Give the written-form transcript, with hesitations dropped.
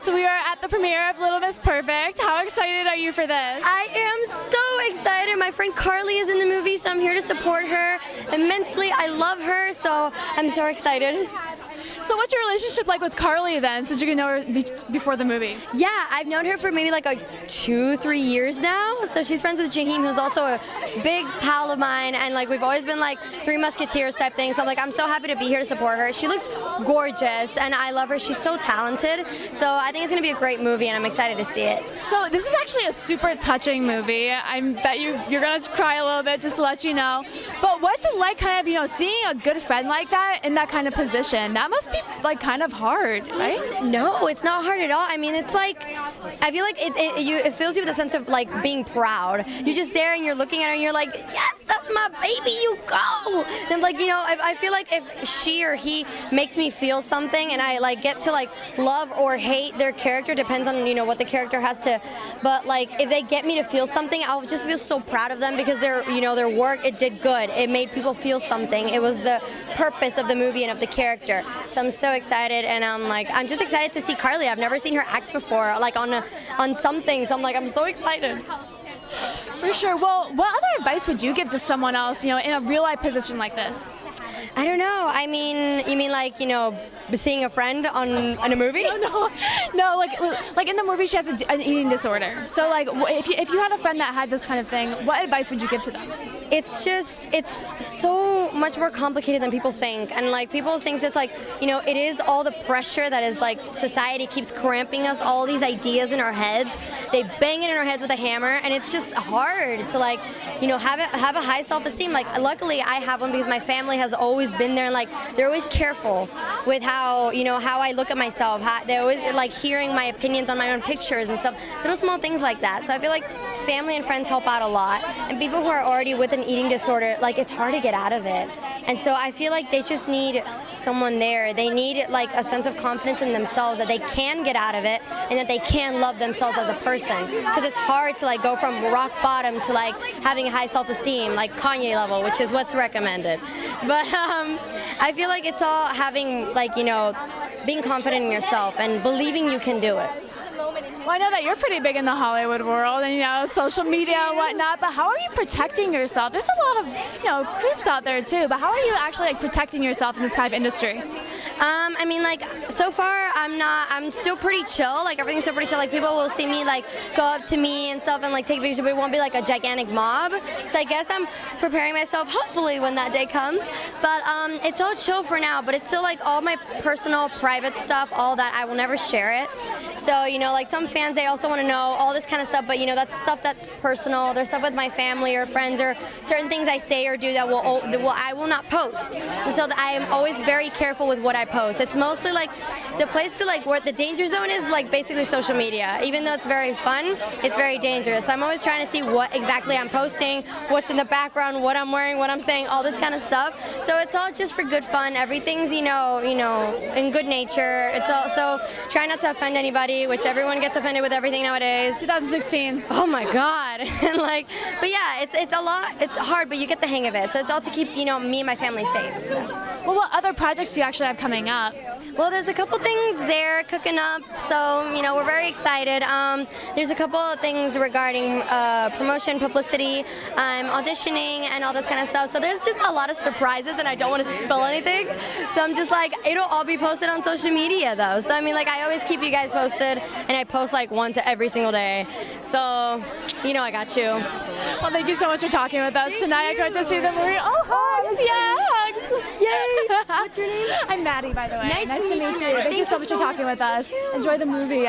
So we are at the premiere of Little Miss Perfect. How excited are you for this? I am so excited. My friend Carly is in the movie, so I'm here to support her immensely. I love her, so I'm so excited. So what's your relationship like with Carly then, since you can know her before the movie? Yeah, I've known her for maybe like 2-3 years now. So she's friends with Jaheim, who's also a big pal of mine, and like we've always been like Three Musketeers type thing. So like I'm so happy to be here to support her. She looks gorgeous, and I love her. She's so talented. So I think it's gonna be a great movie, and I'm excited to see it. So this is actually a super touching movie. I bet you're gonna cry a little bit, just to let you know. But what's it like, kind of, seeing a good friend like that in that kind of position? That must be like kind of hard, right? No, it's not hard at all. I mean, it's like, I feel like it fills you with a sense of like being proud. You're just there and you're looking at her and you're like, yes, that's my baby, you go. And like, I feel like if she or he makes me feel something and I like get to like love or hate their character, depends on, what the character has to, but like if they get me to feel something, I'll just feel so proud of them because their work, it did good. It made people feel something. It was the purpose of the movie and of the character. So I'm so excited, and I'm just excited to see Carly. I've never seen her act before, like on something. So I'm so excited. For sure. Well, what other advice would you give to someone else, in a real life position like this? I don't know. I mean, you mean like, seeing a friend on a movie? No, like in the movie she has an eating disorder. So like if you had a friend that had this kind of thing, what advice would you give to them? It's so much more complicated than people think. And like people think it's like, it is all the pressure that is like society keeps cramping us, all these ideas in our heads. They bang it in our heads with a hammer, and it's just hard to like, have a high self-esteem. Like luckily I have one because my family has always been there, and like they're always careful with how I look at myself. They're always like hearing my opinions on my own pictures and stuff, little small things like that. So I feel like family and friends help out a lot, and people who are already with an eating disorder, like it's hard to get out of it. And so I feel like they just need someone there. They need like a sense of confidence in themselves that they can get out of it and that they can love themselves as a person, because it's hard to like go from rock bottom to like having a high self-esteem like Kanye level, which is what's recommended. But I feel like it's all having like, being confident in yourself and believing you can do it. Well, I know that you're pretty big in the Hollywood world and, social media and whatnot, but how are you protecting yourself? There's a lot of, creeps out there too, but how are you actually like protecting yourself in this kind of industry? I mean, like, so far I'm still pretty chill. Like, everything's still pretty chill. Like, people will see me, like, go up to me and stuff and, like, take pictures, but it won't be, like, a gigantic mob. So I guess I'm preparing myself, hopefully, when that day comes. But it's all chill for now, but it's still, like, all my personal, private stuff, all that, I will never share it. So, like, some fans, they also want to know all this kind of stuff, but, that's stuff that's personal. There's stuff with my family or friends or certain things I say or do that I will not post. And so I am always very careful with what I post. It's mostly like the place to like where the danger zone is, like basically social media. Even though it's very fun, it's very dangerous. So I'm always trying to see what exactly I'm posting, what's in the background, what I'm wearing, what I'm saying, all this kind of stuff. So it's all just for good fun. Everything's in good nature. It's also try not to offend anybody, which everyone gets offended with everything nowadays. 2016. Oh my God. And like, but yeah, it's a lot. It's hard, but you get the hang of it. So it's all to keep me and my family safe. So. Well, what other projects do you actually have coming up? Well, there's a couple things there cooking up, so we're very excited. There's a couple of things regarding promotion, publicity. I'm auditioning and all this kind of stuff. So there's just a lot of surprises, and I don't want to spill anything. So I'm just like, it'll all be posted on social media though. So I mean, like I always keep you guys posted, and I post like once every single day. So I got you. Well, thank you so much for talking with us tonight. I got to see the movie. Oh, hugs! Yeah, hugs! Yay! What's your name? I'm Maddie, by the way. Nice to meet you. Thank you so much for talking with us. Enjoy the movie.